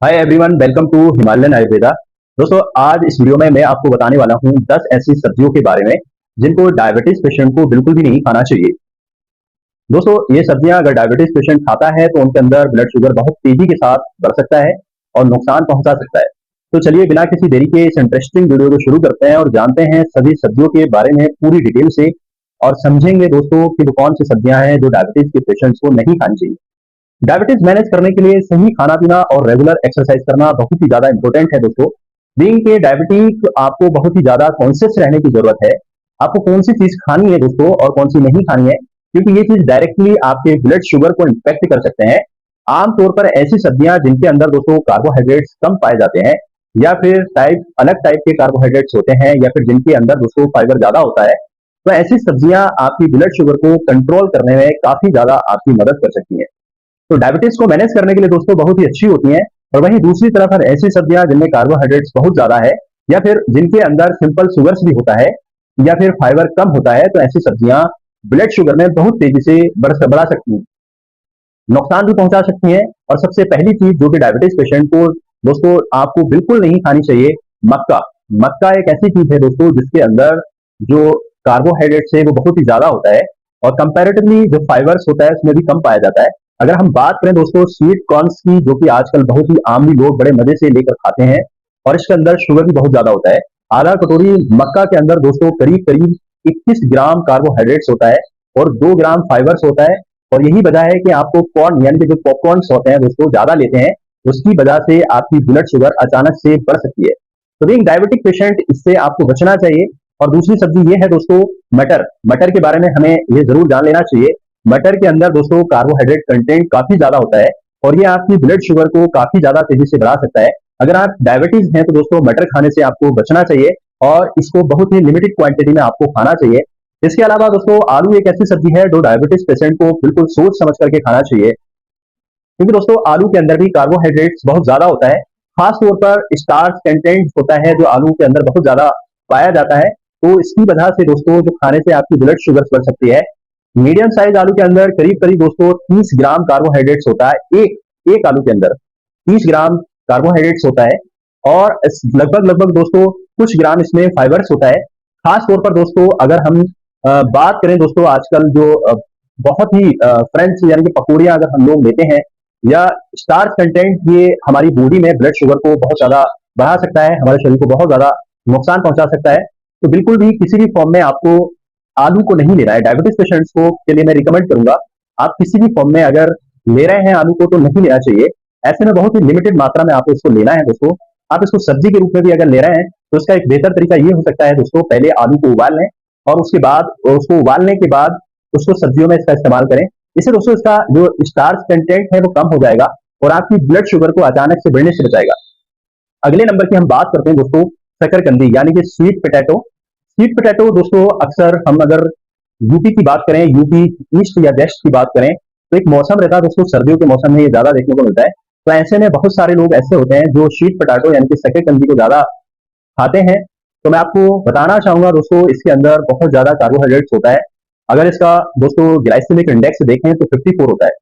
Hi everyone, welcome to Himalayan Ayurveda. दोस्तों, आज इस वीडियो में मैं आपको बताने वाला हूँ 10 ऐसी सब्जियों के बारे में जिनको डायबिटीज पेशेंट को बिल्कुल भी नहीं खाना चाहिए। दोस्तों, ये सब्जियां अगर डायबिटीज पेशेंट खाता है तो उनके अंदर ब्लड शुगर बहुत तेजी के साथ बढ़ सकता है और नुकसान पहुंचा सकता है। तो चलिए, बिना किसी देरी के इस इंटरेस्टिंग वीडियो को शुरू करते हैं और जानते हैं सभी सब्जियों के बारे में पूरी डिटेल से, और समझेंगे दोस्तों कि वो कौन सी सब्जियां हैं जो डायबिटीज के पेशेंट्स को नहीं खानी चाहिए। डायबिटीज मैनेज करने के लिए सही खाना पीना और रेगुलर एक्सरसाइज करना बहुत ही ज्यादा इंपॉर्टेंट है दोस्तों। बीइंग के डायबिटीज आपको बहुत ही ज्यादा कॉन्शियस रहने की जरूरत है। आपको कौन सी चीज खानी है दोस्तों और कौन सी नहीं खानी है, क्योंकि ये चीज डायरेक्टली आपके ब्लड शुगर को इम्पैक्ट कर सकते हैं। आमतौर पर ऐसी सब्जियां जिनके अंदर दोस्तों कार्बोहाइड्रेट्स कम पाए जाते हैं, या फिर अलग टाइप के कार्बोहाइड्रेट्स होते हैं, या फिर जिनके अंदर दोस्तों फाइबर ज्यादा होता है, तो ऐसी सब्जियां आपकी ब्लड शुगर को कंट्रोल करने में काफी ज्यादा आपकी मदद कर सकती हैं। तो डायबिटीज को मैनेज करने के लिए दोस्तों बहुत ही अच्छी होती हैं। और वहीं दूसरी तरफ हर ऐसी सब्जियां जिनमें कार्बोहाइड्रेट्स बहुत ज्यादा है, या फिर जिनके अंदर सिंपल शुगर्स भी होता है, या फिर फाइबर कम होता है, तो ऐसी सब्जियां ब्लड शुगर में बहुत तेजी से बढ़ा सकती हैं, नुकसान भी पहुंचा सकती हैं। और सबसे पहली चीज जो कि डायबिटीज पेशेंट को दोस्तों आपको बिल्कुल नहीं खानी चाहिए, मक्का। मक्का एक ऐसी चीज है दोस्तों जिसके अंदर जो कार्बोहाइड्रेट्स है वो बहुत ही ज्यादा होता है, और कंपैरेटिवली जो फाइबर्स होता है उसमें भी कम पाया जाता है। अगर हम बात करें दोस्तों स्वीट कॉर्न्स की, जो कि आजकल बहुत ही आमली लोग बड़े मजे से लेकर खाते हैं, और इसके अंदर शुगर भी बहुत ज्यादा होता है। आधा कटोरी मक्का के अंदर दोस्तों करीब करीब 21 ग्राम कार्बोहाइड्रेट्स होता है और 2 ग्राम फाइबर्स होता है। और यही वजह है कि आपको कॉर्न यानी कि जो पॉपकॉर्न होते हैं दोस्तों ज्यादा लेते हैं, उसकी वजह से आपकी ब्लड शुगर अचानक से बढ़ सकती है। तो बीइंग डायबिटिक पेशेंट इससे आपको बचना चाहिए। और दूसरी सब्जी ये है दोस्तों मटर। मटर के बारे में हमें ये जरूर जान लेना चाहिए। मटर के अंदर दोस्तों कार्बोहाइड्रेट कंटेंट काफी ज्यादा होता है, और ये आपकी ब्लड शुगर को काफी ज्यादा तेजी से बढ़ा सकता है। अगर आप डायबिटीज हैं तो दोस्तों मटर खाने से आपको बचना चाहिए, और इसको बहुत ही लिमिटेड क्वांटिटी में आपको खाना चाहिए। इसके अलावा दोस्तों आलू एक ऐसी सब्जी है जो डायबिटीज पेशेंट को बिल्कुल सोच समझ करके खाना चाहिए, क्योंकि दोस्तों आलू के अंदर भी कार्बोहाइड्रेट्स बहुत ज्यादा होता है। खास तौर पर स्टार्च कंटेंट होता है जो आलू के अंदर बहुत ज्यादा पाया जाता है। तो इसकी वजह से दोस्तों जो खाने से आपकी ब्लड शुगर बढ़ सकती है। मीडियम साइज आलू के अंदर करीब करीब दोस्तों 30 ग्राम कार्बोहाइड्रेट्स होता है। एक एक आलू के अंदर 30 ग्राम कार्बोहाइड्रेट्स होता है, और लगभग लगभग दोस्तों कुछ ग्राम इसमें फाइबर्स होता है। खास तौर पर दोस्तों अगर हम बात करें दोस्तों आजकल जो बहुत ही फ्रेंच यानी कि पकौड़ियाँ अगर हम लोग लेते हैं, या स्टार्च कंटेंट, ये हमारी बॉडी में ब्लड शुगर को बहुत ज्यादा बढ़ा सकता है, हमारे शरीर को बहुत ज्यादा नुकसान पहुंचा सकता है। तो बिल्कुल भी किसी भी फॉर्म में आपको आलू को नहीं लेना है। डायबिटीज पेशेंट्स को के लिए मैं रिकमेंड करूंगा, आप किसी भी फॉर्म में अगर ले रहे हैं आलू को तो नहीं लेना चाहिए। ऐसे में बहुत ही लिमिटेड मात्रा में आपको इसको लेना है दोस्तों। आप इसको सब्जी के रूप में भी अगर ले रहे हैं तो इसका एक बेहतर तरीका ये हो सकता है दोस्तों, पहले आलू को उबाल लें, और उसके बाद उसको उबालने के बाद उसको सब्जियों में इसका इस्तेमाल करें। इससे दोस्तों इसका जो स्टार्च कंटेंट है वो कम हो जाएगा, और आपकी ब्लड शुगर को अचानक से बढ़ने से बचाएगा। अगले नंबर की हम बात करते हैं दोस्तों शकरकंदी यानी कि स्वीट पोटैटो। स्वीट पोटैटो दोस्तों अक्सर हम अगर यूपी की बात करें, यूपी ईस्ट या वेस्ट की बात करें, तो एक मौसम रहता है दोस्तों, सर्दियों के मौसम में ये ज्यादा देखने को मिलता है। तो ऐसे में बहुत सारे लोग ऐसे होते हैं जो स्वीट पोटैटो यानी कि शकरकंदी को ज्यादा खाते हैं। तो मैं आपको बताना चाहूंगा दोस्तों इसके अंदर बहुत ज्यादा कार्बोहाइड्रेट्स होता है। अगर इसका दोस्तों ग्लाइसेमिक इंडेक्स देखें तो 54 होता है,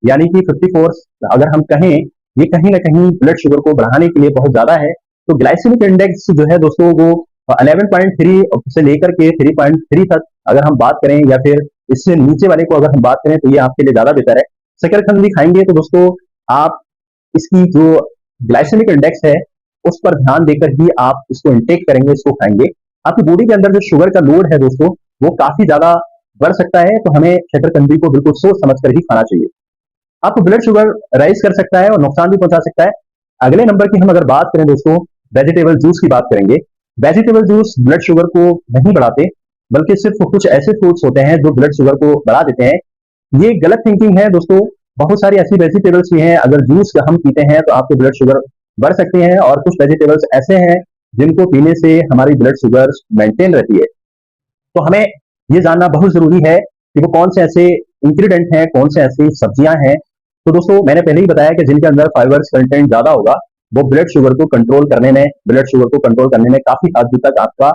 यानी कि 54 अगर हम कहें, ये कहीं ना कहीं ब्लड शुगर को बढ़ाने के लिए बहुत ज्यादा है। तो ग्लाइसेमिक इंडेक्स जो है दोस्तों वो 11.3 से लेकर के 3.3 तक अगर हम बात करें, या फिर इससे नीचे वाले को अगर हम बात करें, तो ये आपके लिए ज्यादा बेहतर है। शकरकंदी खाएंगे तो दोस्तों आप इसकी जो ग्लाइसेमिक इंडेक्स है उस पर ध्यान देकर ही आप इसको इंटेक करेंगे, इसको खाएंगे। आपकी बॉडी के अंदर जो शुगर का लोड है दोस्तों वो काफी ज्यादा बढ़ सकता है, तो हमें शकरकंदी को बिल्कुल सोच समझ कर ही खाना चाहिए। आपको ब्लड शुगर राइज कर सकता है और नुकसान भी पहुंचा सकता है। अगले नंबर की हम अगर बात करें दोस्तों वेजिटेबल जूस की बात करेंगे। वेजिटेबल जूस ब्लड शुगर को नहीं बढ़ाते, बल्कि सिर्फ कुछ ऐसे फ्रूट्स होते हैं जो ब्लड शुगर को बढ़ा देते हैं। ये गलत थिंकिंग है दोस्तों। बहुत सारी ऐसी वेजिटेबल्स भी हैं, अगर जूस हम पीते हैं तो आपके ब्लड शुगर बढ़ सकते हैं, और कुछ वेजिटेबल्स ऐसे हैं जिनको पीने से हमारी ब्लड शुगर मेंटेन रहती है। तो हमें ये जानना बहुत जरूरी है कि वो कौन से ऐसे इंग्रेडिएंट हैं, कौन से ऐसी सब्जियां हैं। तो दोस्तों मैंने पहले ही बताया कि जिनके अंदर फाइबर्स कंटेंट ज्यादा होगा वो ब्लड शुगर को कंट्रोल करने में काफी हद तक आपका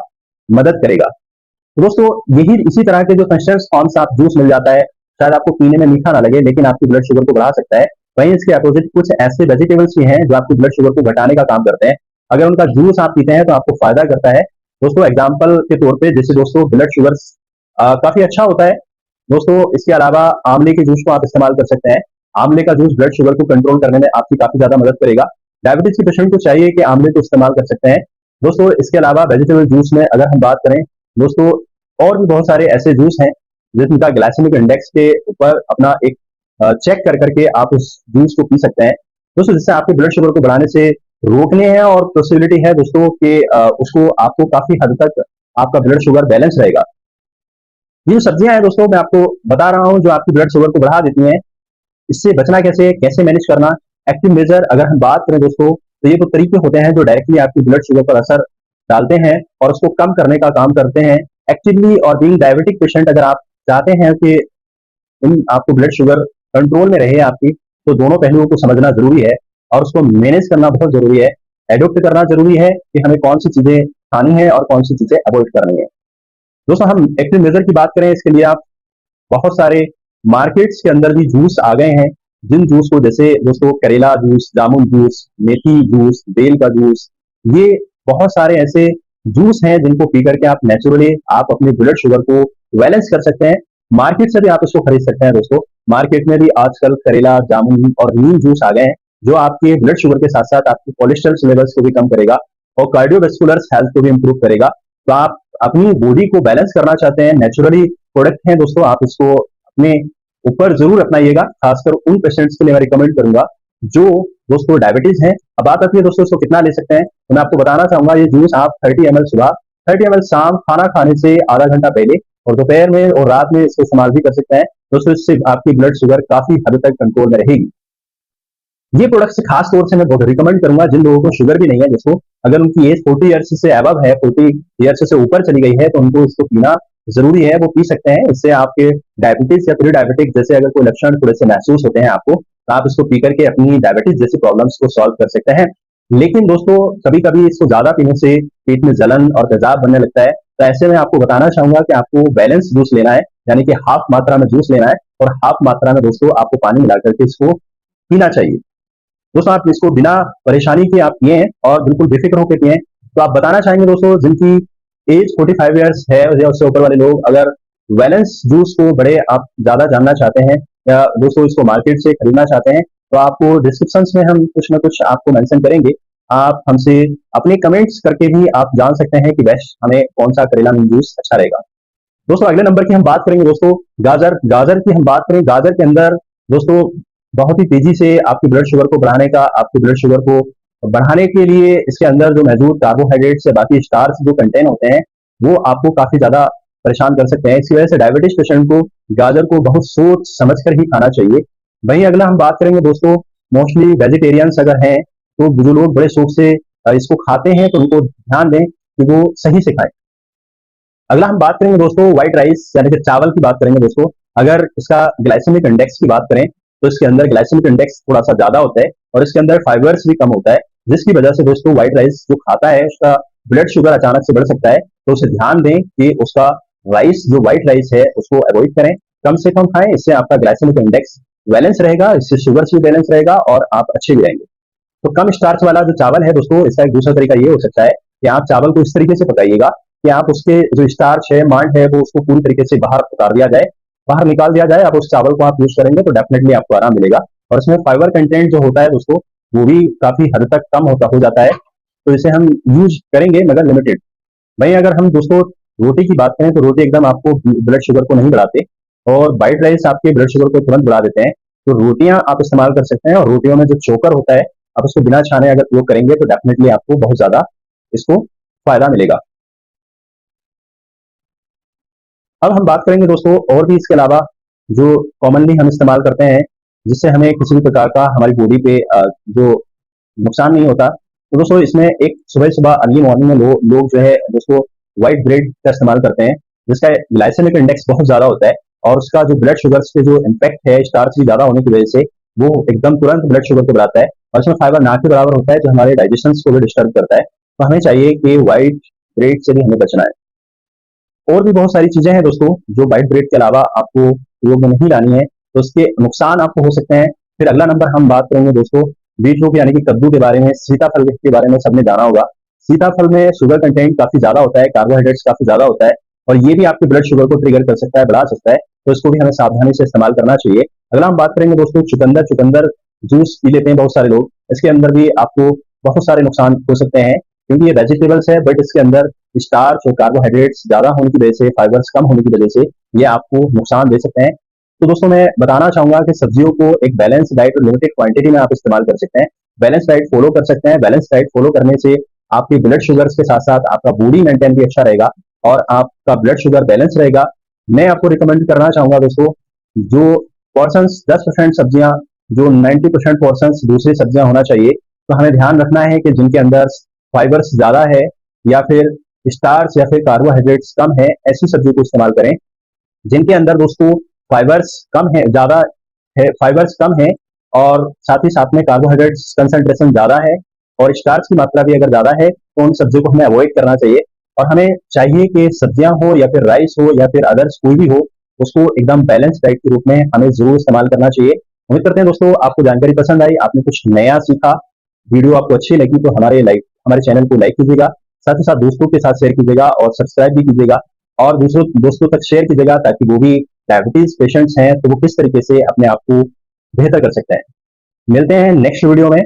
मदद करेगा। तो दोस्तों यही इसी तरह के जो कंस्टेंट्स फॉर्म्स आप जूस मिल जाता है, शायद आपको पीने में मीठा ना लगे लेकिन आपकी ब्लड शुगर को बढ़ा सकता है। वहीं इसके अपोजिट कुछ ऐसे वेजिटेबल्स भी हैं जो आपकी ब्लड शुगर को घटाने का काम करते हैं। अगर उनका जूस आप पीते हैं तो आपको फायदा करता है। दोस्तों एग्जाम्पल के तौर पे जैसे दोस्तों ब्लड शुगर काफी अच्छा होता है। दोस्तों इसके अलावा आंवले के जूस को आप इस्तेमाल कर सकते हैं। आंवले का जूस ब्लड शुगर को कंट्रोल करने में आपकी काफी ज्यादा मदद करेगा। डायबिटीज के पेशेंट को चाहिए कि आंवले को इस्तेमाल कर सकते हैं। दोस्तों इसके अलावा वेजिटेबल जूस में अगर हम बात करें दोस्तों, और भी बहुत सारे ऐसे जूस हैं जिनका ग्लाइसेमिक इंडेक्स के ऊपर अपना एक चेक कर करके आप उस जूस को पी सकते हैं दोस्तों, जिससे आपके ब्लड शुगर को बढ़ाने से रोकने हैं और पॉसिबिलिटी है दोस्तों कि उसको आपको काफी हद तक आपका ब्लड शुगर बैलेंस रहेगा। ये जो सब्जियां हैं दोस्तों मैं आपको बता रहा हूँ जो आपकी ब्लड शुगर को बढ़ा देती हैं, इससे बचना कैसे, कैसे मैनेज करना। एक्टिव मेजर अगर हम बात करें दोस्तों तो ये तो तरीके होते हैं जो डायरेक्टली आपकी ब्लड शुगर पर असर डालते हैं और उसको कम करने का काम करते हैं। एक्टिवली और बीइंग डायबिटिक पेशेंट अगर आप चाहते हैं कि आपको ब्लड शुगर कंट्रोल में रहे आपकी, तो दोनों पहलुओं को समझना जरूरी है और उसको मैनेज करना बहुत जरूरी है। एडोप्ट करना जरूरी है कि हमें कौन सी चीजें खानी है और कौन सी चीजें अवॉइड करनी है। दोस्तों हम एक्टिव मेजर की बात करें, इसके लिए आप बहुत सारे मार्केट्स के अंदर भी जूस आ गए हैं, जिन जूस को जैसे दोस्तों करेला जूस, जामुन जूस, मेथी जूस, बेल का जूस, ये बहुत सारे ऐसे जूस हैं जिनको पी करके आप नेचुरली आप अपने ब्लड शुगर को बैलेंस कर सकते हैं। मार्केट से भी आप इसको खरीद सकते हैं दोस्तों। मार्केट में भी आजकल करेला, जामुन और नीम जूस आ गए हैं जो आपके ब्लड शुगर के साथ साथ आपके कोलेस्ट्रॉल लेवल्स को भी कम करेगा और कार्डियोवेस्कुलर हेल्थ को भी इंप्रूव करेगा। तो आप अपनी बॉडी को बैलेंस करना चाहते हैं, नेचुरली प्रोडक्ट है दोस्तों, आप इसको अपने ऊपर जरूर अपनाइएगा। खासकर उन पेशेंट्स के लिए मैं रिकमेंड करूंगा जो दोस्तों डायबिटीज है। अब बात आती है दोस्तों इसको कितना ले सकते हैं, तो मैं आपको बताना चाहूंगा ये जूस आप 30 ml सुबह, 30 ml शाम खाना खाने से आधा घंटा पहले और दोपहर में और रात में इसको इस्तेमाल भी कर सकते हैं दोस्तों। इससे आपकी ब्लड शुगर काफी हद तक कंट्रोल में रहेगी। ये प्रोडक्ट्स खास तौर से मैं बहुत रिकमेंड करूंगा जिन लोगों को शुगर भी नहीं है, जिसको अगर उनकी एज 40 ईयर्स से अबव है, 40 ईयर्स से ऊपर चली गई है, तो उनको इसको पीना जरूरी है, वो पी सकते हैं। इससे आपके डायबिटीज या प्री डायबिटिक जैसे अगर कोई लक्षण थोड़े से महसूस होते हैं आपको, तो आप इसको पी करके अपनी डायबिटीज जैसी प्रॉब्लम्स को सॉल्व कर सकते हैं। लेकिन दोस्तों कभी कभी इसको ज्यादा पीने से पेट में जलन और तेजाब बनने लगता है, तो ऐसे में आपको बताना चाहूंगा कि आपको बैलेंस जूस लेना है, यानी कि हाफ मात्रा में जूस लेना है और हाफ मात्रा में दोस्तों आपको पानी मिला करके इसको पीना चाहिए। दोस्तों आप इसको बिना परेशानी के आप पिए और बिल्कुल बेफिक्र होकर पिए। तो आप बताना चाहेंगे दोस्तों जिनकी एज 45 ईयर्स है या उससे ऊपर वाले लोग अगर बैलेंस जूस को बड़े आप ज्यादा जानना चाहते हैं या दोस्तों इसको मार्केट से खरीदना चाहते हैं, तो आपको डिस्क्रिप्शन में हम कुछ ना कुछ आपको मेंशन करेंगे। आप हमसे अपने कमेंट्स करके भी आप जान सकते हैं कि बेस्ट हमें कौन सा करेला नीम जूस अच्छा रहेगा। दोस्तों अगले नंबर की हम बात करेंगे दोस्तों गाजर। गाजर की हम बात करें, गाजर के अंदर दोस्तों बहुत ही तेजी से आपकी ब्लड शुगर को बढ़ाने का, आपकी ब्लड शुगर को बढ़ाने के लिए इसके अंदर जो मौजूद कार्बोहाइड्रेट्स या बाकी स्टार्च जो कंटेन होते हैं वो आपको काफी ज्यादा परेशान कर सकते हैं। इसकी वजह से डायबिटीज पेशेंट को गाजर को बहुत सोच समझ कर ही खाना चाहिए। वहीं अगला हम बात करेंगे दोस्तों, मोस्टली वेजिटेरियंस अगर हैं तो जो लोग बड़े शौक से इसको खाते हैं तो उनको ध्यान दें कि वो सही से खाएं। अगला हम बात करेंगे दोस्तों व्हाइट राइस यानी कि चावल की बात करेंगे दोस्तों। अगर इसका ग्लाइसेमिक इंडेक्स की बात करें तो इसके अंदर ग्लाइसेमिक इंडेक्स थोड़ा सा ज्यादा होता है और इसके अंदर फाइबर्स भी कम होता है, जिसकी वजह से दोस्तों व्हाइट राइस जो खाता है उसका ब्लड शुगर अचानक से बढ़ सकता है। तो उसे ध्यान दें कि उसका राइस जो व्हाइट राइस है उसको अवॉइड करें, कम से कम खाएं। इससे आपका ग्लाइसेमिक इंडेक्स बैलेंस रहेगा, इससे शुगर भी बैलेंस रहेगा और आप अच्छे भी रहेंगे। तो कम स्टार्च वाला जो चावल है दोस्तों, इसका एक दूसरा तरीका ये हो सकता है कि आप चावल को इस तरीके से पकाइएगा कि आप उसके जो स्टार्च है, मांड है, वो उसको पूरी तरीके से बाहर उतार दिया जाए, बाहर निकाल दिया जाए। आप उस चावल को आप यूज करेंगे तो डेफिनेटली आपको आराम मिलेगा और इसमें फाइबर कंटेंट जो होता है दोस्तों वो भी काफी हद तक कम होता हो जाता है। तो इसे हम यूज करेंगे मगर लिमिटेड। वहीं अगर हम दोस्तों रोटी की बात करें तो रोटी एकदम आपको ब्लड शुगर को नहीं बढ़ाते और व्हाइट राइस आपके ब्लड शुगर को तुरंत बढ़ा देते हैं। तो रोटियां आप इस्तेमाल कर सकते हैं और रोटियों में जो चोकर होता है आप उसको बिना छाने अगर प्रयोग करेंगे तो डेफिनेटली आपको बहुत ज्यादा इसको फायदा मिलेगा। अब हम बात करेंगे दोस्तों और भी इसके अलावा जो कॉमनली हम इस्तेमाल करते हैं जिससे हमें किसी भी प्रकार का हमारी बॉडी पे जो नुकसान नहीं होता। तो दोस्तों इसमें एक सुबह सुबह अर्ली मॉर्निंग में लोग जो है दोस्तों व्हाइट ब्रेड का इस्तेमाल करते हैं, जिसका ग्लाइसेमिक इंडेक्स बहुत ज्यादा होता है और उसका जो ब्लड शुगर पे जो इम्पैक्ट है स्टार्च की ज्यादा होने की वजह से वो एकदम तुरंत ब्लड शुगर को बढ़ाता है और इसमें फाइबर ना के बराबर होता है जो हमारे डाइजेशन को भी डिस्टर्ब करता है। तो हमें चाहिए कि व्हाइट ब्रेड से भी हमें बचना है। और भी बहुत सारी चीजें हैं दोस्तों जो व्हाइट ब्रेड के अलावा आपको उपयोग में नहीं लानी है, तो उसके नुकसान आपको हो सकते हैं। फिर अगला नंबर हम बात करेंगे दोस्तों बीटरूट यानी कि कद्दू के बारे में। सीताफल के बारे में सबने जाना होगा। सीताफल में शुगर कंटेंट काफी ज्यादा होता है, कार्बोहाइड्रेट्स काफी ज्यादा होता है और ये भी आपके ब्लड शुगर को ट्रिगर कर सकता है, बढ़ा सकता है। तो इसको भी हमें सावधानी से इस्तेमाल करना चाहिए। अगला हम बात करेंगे दोस्तों चुकंदर। चुकंदर जूस पी लेते हैं बहुत सारे लोग, इसके अंदर भी आपको बहुत सारे नुकसान हो सकते हैं क्योंकि ये वेजिटेबल्स है, बट इसके अंदर स्टार्च और कार्बोहाइड्रेट्स ज्यादा होने की वजह से, फाइबर्स कम होने की वजह से ये आपको नुकसान दे सकते हैं। तो दोस्तों मैं बताना चाहूंगा कि सब्जियों को एक बैलेंस डाइट और लिमिटेड क्वांटिटी में आप इस्तेमाल कर सकते हैं। बैलेंस डाइट फॉलो कर सकते हैं। बैलेंस डाइट फॉलो करने से आपकी ब्लड शुगर के साथ साथ आपका बॉडी मेंटेन भी अच्छा रहेगा और आपका ब्लड शुगर बैलेंस रहेगा। मैं आपको रिकमेंड करना चाहूंगा दोस्तों, जो पोर्शन 10% सब्जियां, जो 90% पोर्शन दूसरी सब्जियां होना चाहिए, तो हमें ध्यान रखना है कि जिनके अंदर फाइबर्स ज्यादा है या फिर स्टार्च या फिर कार्बोहाइड्रेट्स कम है, ऐसी सब्जी को इस्तेमाल करें। जिनके अंदर दोस्तों फाइबर्स कम है, ज्यादा है, फाइबर्स कम है और साथ ही साथ में कार्बोहाइड्रेट्स कंसंट्रेशन ज्यादा है और स्टार्च की मात्रा भी अगर ज्यादा है तो उन सब्जियों को हमें अवॉइड करना चाहिए। और हमें चाहिए कि सब्जियां हो या फिर राइस हो या फिर अदर्स कोई भी हो, उसको एकदम बैलेंस डाइट के रूप में हमें जरूर इस्तेमाल करना चाहिए। उम्मीद करते हैं दोस्तों आपको जानकारी पसंद आई, आपने कुछ नया सीखा। वीडियो आपको अच्छी लगी तो हमारे चैनल को लाइक कीजिएगा, साथ ही साथ दोस्तों के साथ शेयर कीजिएगा और सब्सक्राइब भी कीजिएगा और दूसरों दोस्तों तक शेयर कीजिएगा ताकि वो भी डायबिटीज पेशेंट्स हैं तो वो किस तरीके से अपने आप को बेहतर कर सकते हैं। मिलते हैं नेक्स्ट वीडियो में।